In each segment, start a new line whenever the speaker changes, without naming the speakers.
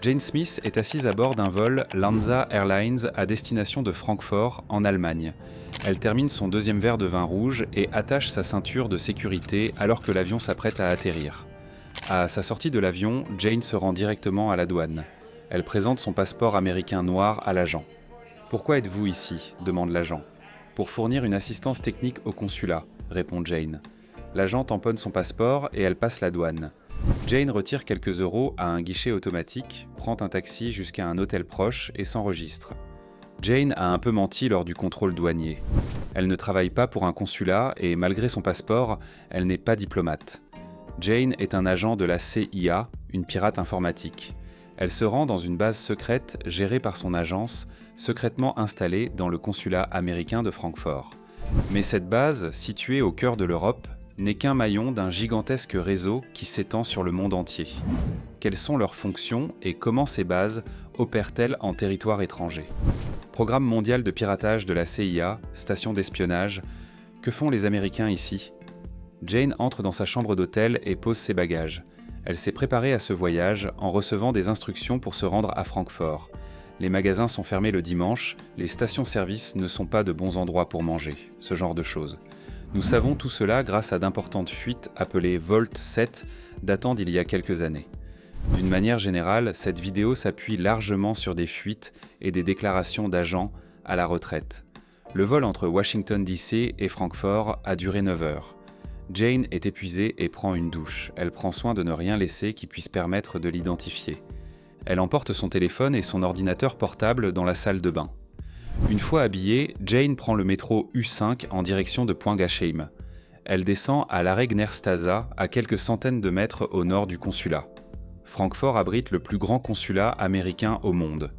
Jane Smith est assise à bord d'un vol Lufthansa Airlines à destination de Francfort, en Allemagne. Elle termine son deuxième verre de vin rouge et attache sa ceinture de sécurité alors que l'avion s'apprête à atterrir. À sa sortie de l'avion, Jane se rend directement à la douane. Elle présente son passeport américain noir à l'agent. « Pourquoi êtes-vous ici ?» demande l'agent. « Pour fournir une assistance technique au consulat », répond Jane. L'agent tamponne son passeport et elle passe la douane. Jane retire quelques euros à un guichet automatique, prend un taxi jusqu'à un hôtel proche et s'enregistre. Jane a un peu menti lors du contrôle douanier. Elle ne travaille pas pour un consulat et malgré son passeport, elle n'est pas diplomate. Jane est un agent de la CIA, une pirate informatique. Elle se rend dans une base secrète gérée par son agence, secrètement installée dans le consulat américain de Francfort. Mais cette base, située au cœur de l'Europe, n'est qu'un maillon d'un gigantesque réseau qui s'étend sur le monde entier. Quelles sont leurs fonctions et comment ces bases opèrent-elles en territoire étranger ? Programme mondial de piratage de la CIA, station d'espionnage, que font les Américains ici ? Jane entre dans sa chambre d'hôtel et pose ses bagages. Elle s'est préparée à ce voyage en recevant des instructions pour se rendre à Francfort. Les magasins sont fermés le dimanche, les stations-service ne sont pas de bons endroits pour manger, ce genre de choses. Nous savons tout cela grâce à d'importantes fuites appelées Volt 7, datant d'il y a quelques années. D'une manière générale, cette vidéo s'appuie largement sur des fuites et des déclarations d'agents à la retraite. Le vol entre Washington DC et Francfort a duré 9 heures. Jane est épuisée et prend une douche. Elle prend soin de ne rien laisser qui puisse permettre de l'identifier. Elle emporte son téléphone et son ordinateur portable dans la salle de bain. Une fois habillée, Jane prend le métro U5 en direction de Pointe-Gachheim. Elle descend à l'Aregnerstraße, à quelques centaines de mètres au nord du consulat. Francfort abrite le plus grand consulat américain au monde.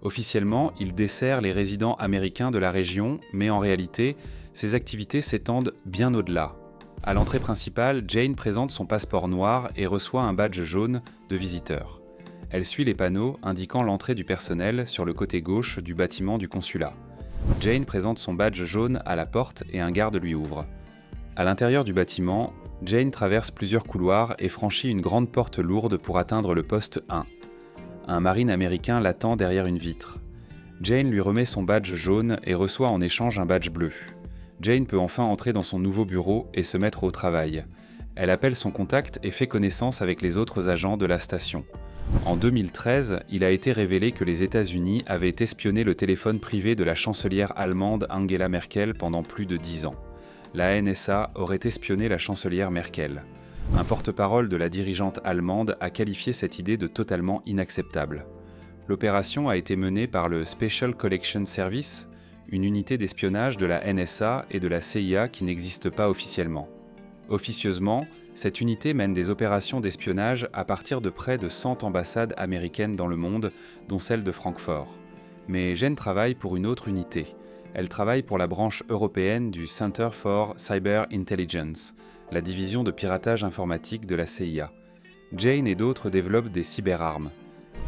Officiellement, il dessert les résidents américains de la région, mais en réalité, ses activités s'étendent bien au-delà. À l'entrée principale, Jane présente son passeport noir et reçoit un badge jaune de visiteur. Elle suit les panneaux indiquant l'entrée du personnel sur le côté gauche du bâtiment du consulat. Jane présente son badge jaune à la porte et un garde lui ouvre. À l'intérieur du bâtiment, Jane traverse plusieurs couloirs et franchit une grande porte lourde pour atteindre le poste 1. Un marine américain l'attend derrière une vitre. Jane lui remet son badge jaune et reçoit en échange un badge bleu. Jane peut enfin entrer dans son nouveau bureau et se mettre au travail. Elle appelle son contact et fait connaissance avec les autres agents de la station. En 2013, il a été révélé que les États-Unis avaient espionné le téléphone privé de la chancelière allemande Angela Merkel pendant plus de 10 ans. La NSA aurait espionné la chancelière Merkel. Un porte-parole de la dirigeante allemande a qualifié cette idée de totalement inacceptable. L'opération a été menée par le Special Collection Service, une unité d'espionnage de la NSA et de la CIA qui n'existe pas officiellement. Officieusement, cette unité mène des opérations d'espionnage à partir de près de 100 ambassades américaines dans le monde, dont celle de Francfort. Mais Jane travaille pour une autre unité. Elle travaille pour la branche européenne du Center for Cyber Intelligence, la division de piratage informatique de la CIA. Jane et d'autres développent des cyberarmes.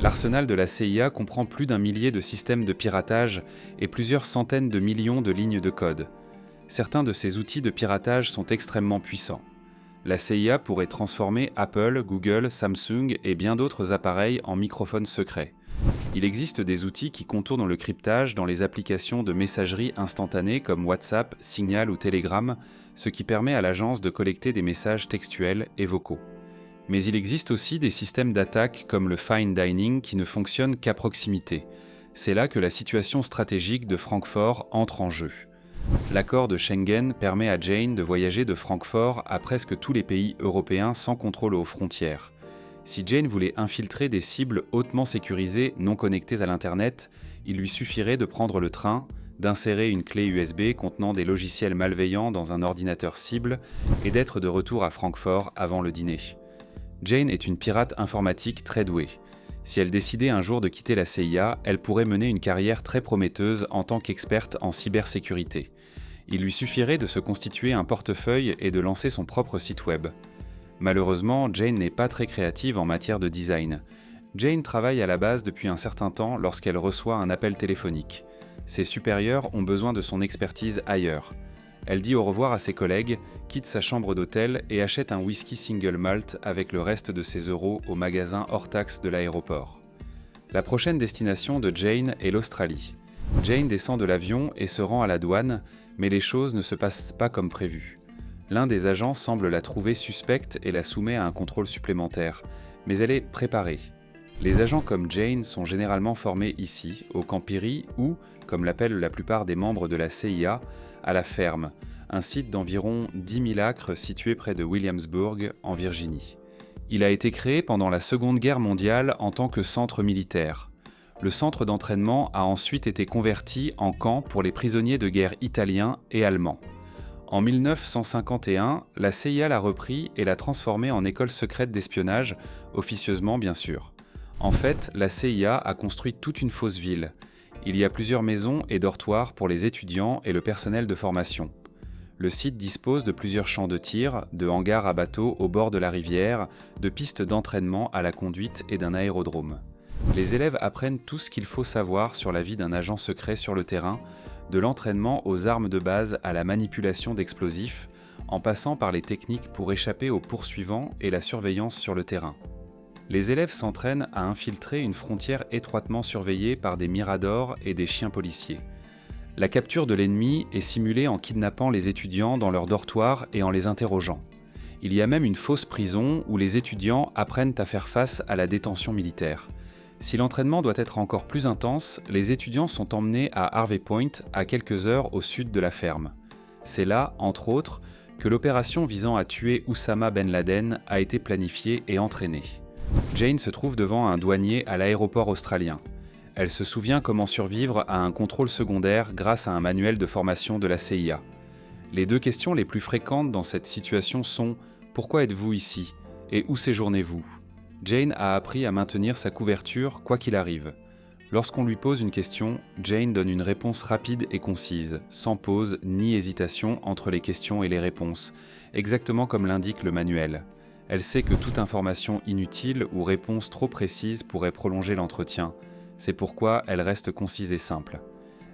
L'arsenal de la CIA comprend plus d'1 millier de systèmes de piratage et plusieurs centaines de millions de lignes de code. Certains de ces outils de piratage sont extrêmement puissants. La CIA pourrait transformer Apple, Google, Samsung et bien d'autres appareils en microphones secrets. Il existe des outils qui contournent le cryptage dans les applications de messagerie instantanée comme WhatsApp, Signal ou Telegram, ce qui permet à l'agence de collecter des messages textuels et vocaux. Mais il existe aussi des systèmes d'attaque comme le fine dining qui ne fonctionnent qu'à proximité. C'est là que la situation stratégique de Francfort entre en jeu. L'accord de Schengen permet à Jane de voyager de Francfort à presque tous les pays européens sans contrôle aux frontières. Si Jane voulait infiltrer des cibles hautement sécurisées non connectées à l'Internet, il lui suffirait de prendre le train, d'insérer une clé USB contenant des logiciels malveillants dans un ordinateur cible et d'être de retour à Francfort avant le dîner. Jane est une pirate informatique très douée. Si elle décidait un jour de quitter la CIA, elle pourrait mener une carrière très prometteuse en tant qu'experte en cybersécurité. Il lui suffirait de se constituer un portefeuille et de lancer son propre site web. Malheureusement, Jane n'est pas très créative en matière de design. Jane travaille à la base depuis un certain temps lorsqu'elle reçoit un appel téléphonique. Ses supérieurs ont besoin de son expertise ailleurs. Elle dit au revoir à ses collègues, quitte sa chambre d'hôtel et achète un whisky single malt avec le reste de ses euros au magasin hors taxe de l'aéroport. La prochaine destination de Jane est l'Australie. Jane descend de l'avion et se rend à la douane, mais les choses ne se passent pas comme prévu. L'un des agents semble la trouver suspecte et la soumet à un contrôle supplémentaire, mais elle est préparée. Les agents comme Jane sont généralement formés ici, au camp Peary ou, comme l'appellent la plupart des membres de la CIA, à la ferme, un site d'environ 10 000 acres situé près de Williamsburg, en Virginie. Il a été créé pendant la Seconde Guerre mondiale en tant que centre militaire. Le centre d'entraînement a ensuite été converti en camp pour les prisonniers de guerre italiens et allemands. En 1951, la CIA l'a repris et l'a transformé en école secrète d'espionnage, officieusement bien sûr. En fait, la CIA a construit toute une fausse ville. Il y a plusieurs maisons et dortoirs pour les étudiants et le personnel de formation. Le site dispose de plusieurs champs de tir, de hangars à bateaux au bord de la rivière, de pistes d'entraînement à la conduite et d'un aérodrome. Les élèves apprennent tout ce qu'il faut savoir sur la vie d'un agent secret sur le terrain, de l'entraînement aux armes de base à la manipulation d'explosifs, en passant par les techniques pour échapper aux poursuivants et la surveillance sur le terrain. Les élèves s'entraînent à infiltrer une frontière étroitement surveillée par des miradors et des chiens policiers. La capture de l'ennemi est simulée en kidnappant les étudiants dans leur dortoir et en les interrogeant. Il y a même une fausse prison où les étudiants apprennent à faire face à la détention militaire. Si l'entraînement doit être encore plus intense, les étudiants sont emmenés à Harvey Point, à quelques heures au sud de la ferme. C'est là, entre autres, que l'opération visant à tuer Oussama Ben Laden a été planifiée et entraînée. Jane se trouve devant un douanier à l'aéroport australien. Elle se souvient comment survivre à un contrôle secondaire grâce à un manuel de formation de la CIA. Les deux questions les plus fréquentes dans cette situation sont « Pourquoi êtes-vous ici ?» et « Où séjournez-vous ?» Jane a appris à maintenir sa couverture quoi qu'il arrive. Lorsqu'on lui pose une question, Jane donne une réponse rapide et concise, sans pause ni hésitation entre les questions et les réponses, exactement comme l'indique le manuel. Elle sait que toute information inutile ou réponse trop précise pourrait prolonger l'entretien. C'est pourquoi elle reste concise et simple.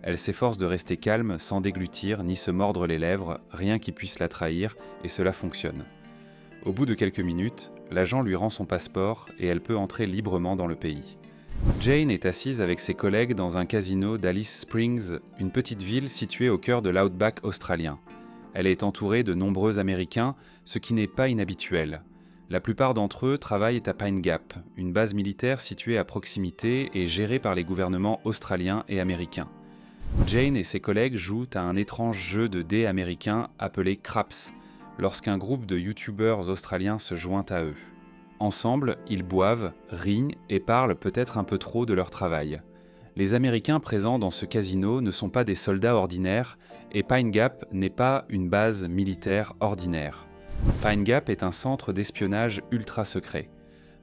Elle s'efforce de rester calme sans déglutir ni se mordre les lèvres, rien qui puisse la trahir, et cela fonctionne. Au bout de quelques minutes, l'agent lui rend son passeport et elle peut entrer librement dans le pays. Jane est assise avec ses collègues dans un casino d'Alice Springs, une petite ville située au cœur de l'outback australien. Elle est entourée de nombreux Américains, ce qui n'est pas inhabituel. La plupart d'entre eux travaillent à Pine Gap, une base militaire située à proximité et gérée par les gouvernements australiens et américains. Jane et ses collègues jouent à un étrange jeu de dés américain appelé Craps, lorsqu'un groupe de youtubeurs australiens se joint à eux. Ensemble, ils boivent, rient et parlent peut-être un peu trop de leur travail. Les Américains présents dans ce casino ne sont pas des soldats ordinaires et Pine Gap n'est pas une base militaire ordinaire. Pine Gap est un centre d'espionnage ultra secret.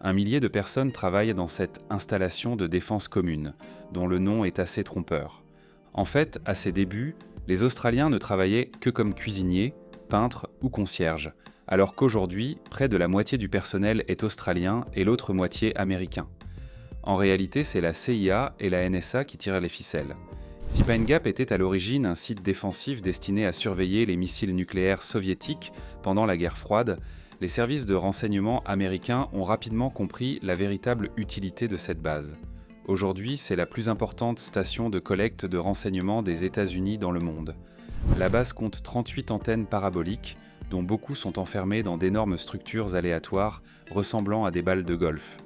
1 millier de personnes travaillent dans cette installation de défense commune, dont le nom est assez trompeur. En fait, à ses débuts, les Australiens ne travaillaient que comme cuisiniers, peintres ou concierges, alors qu'aujourd'hui, près de la moitié du personnel est australien et l'autre moitié américain. En réalité, c'est la CIA et la NSA qui tirent les ficelles. Si Pine Gap était à l'origine un site défensif destiné à surveiller les missiles nucléaires soviétiques pendant la guerre froide, les services de renseignement américains ont rapidement compris la véritable utilité de cette base. Aujourd'hui, c'est la plus importante station de collecte de renseignements des États-Unis dans le monde. La base compte 38 antennes paraboliques, dont beaucoup sont enfermées dans d'énormes structures aléatoires ressemblant à des balles de golf.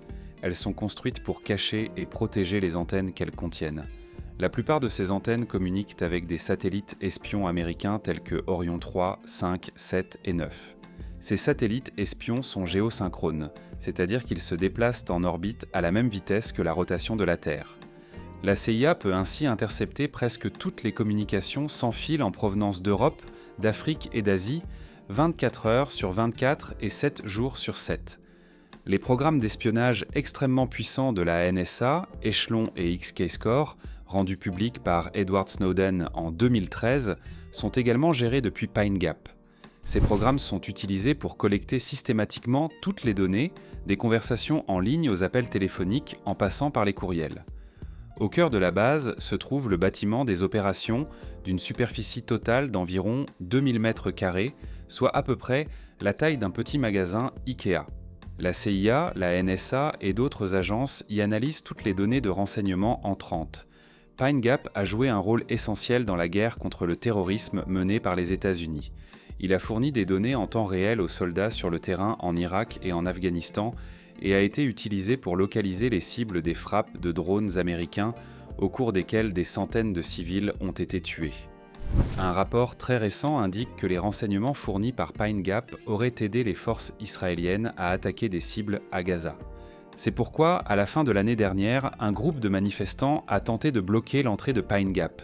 Elles sont construites pour cacher et protéger les antennes qu'elles contiennent. La plupart de ces antennes communiquent avec des satellites espions américains tels que Orion 3, 5, 7 et 9. Ces satellites espions sont géosynchrones, c'est-à-dire qu'ils se déplacent en orbite à la même vitesse que la rotation de la Terre. La CIA peut ainsi intercepter presque toutes les communications sans fil en provenance d'Europe, d'Afrique et d'Asie, 24 heures sur 24 et 7 jours sur 7. Les programmes d'espionnage extrêmement puissants de la NSA, Echelon et XKeyscore, rendus publics par Edward Snowden en 2013, sont également gérés depuis Pine Gap. Ces programmes sont utilisés pour collecter systématiquement toutes les données, des conversations en ligne aux appels téléphoniques en passant par les courriels. Au cœur de la base se trouve le bâtiment des opérations d'une superficie totale d'environ 2000 m², soit à peu près la taille d'un petit magasin Ikea. La CIA, la NSA et d'autres agences y analysent toutes les données de renseignement entrantes. Pine Gap a joué un rôle essentiel dans la guerre contre le terrorisme menée par les États-Unis. Il a fourni des données en temps réel aux soldats sur le terrain en Irak et en Afghanistan et a été utilisé pour localiser les cibles des frappes de drones américains au cours desquelles des centaines de civils ont été tués. Un rapport très récent indique que les renseignements fournis par Pine Gap auraient aidé les forces israéliennes à attaquer des cibles à Gaza. C'est pourquoi, à la fin de l'année dernière, un groupe de manifestants a tenté de bloquer l'entrée de Pine Gap.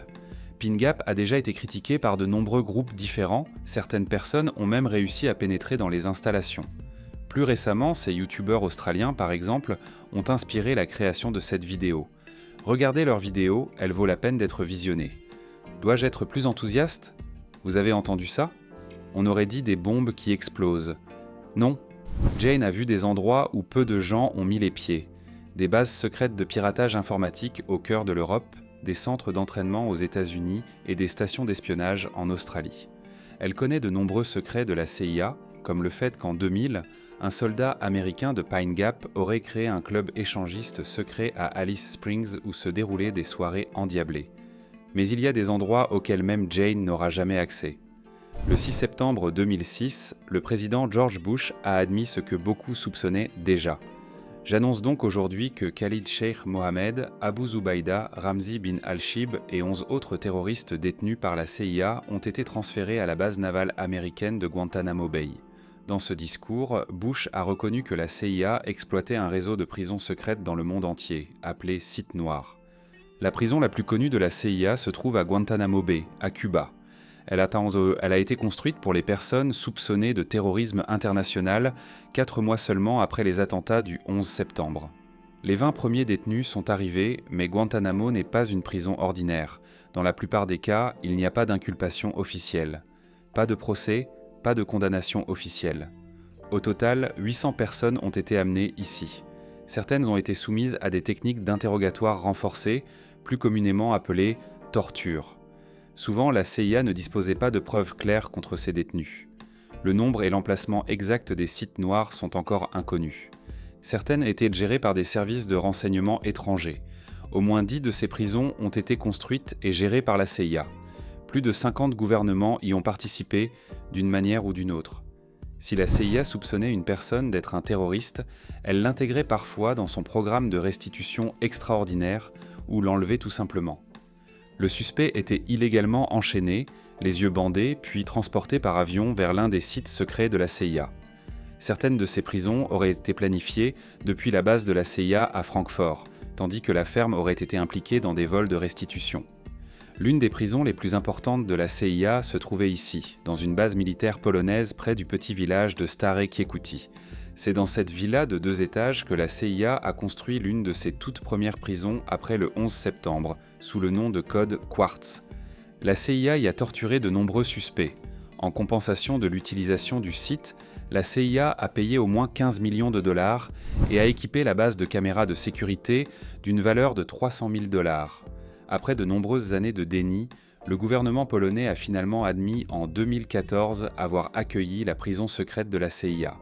Pine Gap a déjà été critiqué par de nombreux groupes différents, certaines personnes ont même réussi à pénétrer dans les installations. Plus récemment, ces youtubeurs australiens, par exemple, ont inspiré la création de cette vidéo. Regardez leur vidéo, elle vaut la peine d'être visionnée. Dois-je être plus enthousiaste ? Vous avez entendu ça ? On aurait dit des bombes qui explosent. Non, Jane a vu des endroits où peu de gens ont mis les pieds. Des bases secrètes de piratage informatique au cœur de l'Europe, des centres d'entraînement aux États-Unis et des stations d'espionnage en Australie. Elle connaît de nombreux secrets de la CIA, comme le fait qu'en 2000, un soldat américain de Pine Gap aurait créé un club échangiste secret à Alice Springs où se déroulaient des soirées endiablées. Mais il y a des endroits auxquels même Jane n'aura jamais accès. Le 6 septembre 2006, le président George Bush a admis ce que beaucoup soupçonnaient déjà. J'annonce donc aujourd'hui que Khalid Sheikh Mohammed, Abu Zubaydah, Ramzi bin al-Shibh et 11 autres terroristes détenus par la CIA ont été transférés à la base navale américaine de Guantanamo Bay. Dans ce discours, Bush a reconnu que la CIA exploitait un réseau de prisons secrètes dans le monde entier, appelé Site Noir. La prison la plus connue de la CIA se trouve à Guantanamo Bay, à Cuba. Elle a été construite pour les personnes soupçonnées de terrorisme international 4 mois seulement après les attentats du 11 septembre. Les 20 premiers détenus sont arrivés, mais Guantanamo n'est pas une prison ordinaire. Dans la plupart des cas, il n'y a pas d'inculpation officielle. Pas de procès, pas de condamnation officielle. Au total, 800 personnes ont été amenées ici. Certaines ont été soumises à des techniques d'interrogatoire renforcées, plus communément appelées torture. Souvent, la CIA ne disposait pas de preuves claires contre ces détenus. Le nombre et l'emplacement exact des sites noirs sont encore inconnus. Certaines étaient gérées par des services de renseignement étrangers. Au moins 10 de ces prisons ont été construites et gérées par la CIA. Plus de 50 gouvernements y ont participé d'une manière ou d'une autre. Si la CIA soupçonnait une personne d'être un terroriste, elle l'intégrait parfois dans son programme de restitution extraordinaire ou l'enlevait tout simplement. Le suspect était illégalement enchaîné, les yeux bandés, puis transporté par avion vers l'un des sites secrets de la CIA. Certaines de ces prisons auraient été planifiées depuis la base de la CIA à Francfort, tandis que la ferme aurait été impliquée dans des vols de restitution. L'une des prisons les plus importantes de la CIA se trouvait ici, dans une base militaire polonaise près du petit village de Stare Kiekuty. C'est dans cette villa de 2 étages que la CIA a construit l'une de ses toutes premières prisons après le 11 septembre, sous le nom de code Quartz. La CIA y a torturé de nombreux suspects. En compensation de l'utilisation du site, la CIA a payé au moins 15 millions de dollars et a équipé la base de caméras de sécurité d'une valeur de 300 000 dollars. Après de nombreuses années de déni, le gouvernement polonais a finalement admis en 2014 avoir accueilli la prison secrète de la CIA.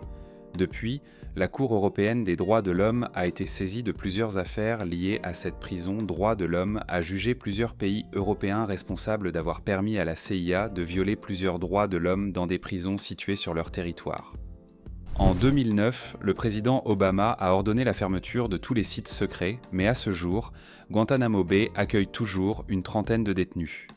Depuis, la Cour européenne des droits de l'homme a été saisie de plusieurs affaires liées à cette prison. Droits de l'homme a jugé plusieurs pays européens responsables d'avoir permis à la CIA de violer plusieurs droits de l'homme dans des prisons situées sur leur territoire. En 2009, le président Obama a ordonné la fermeture de tous les sites secrets, mais à ce jour, Guantanamo Bay accueille toujours une trentaine de détenus.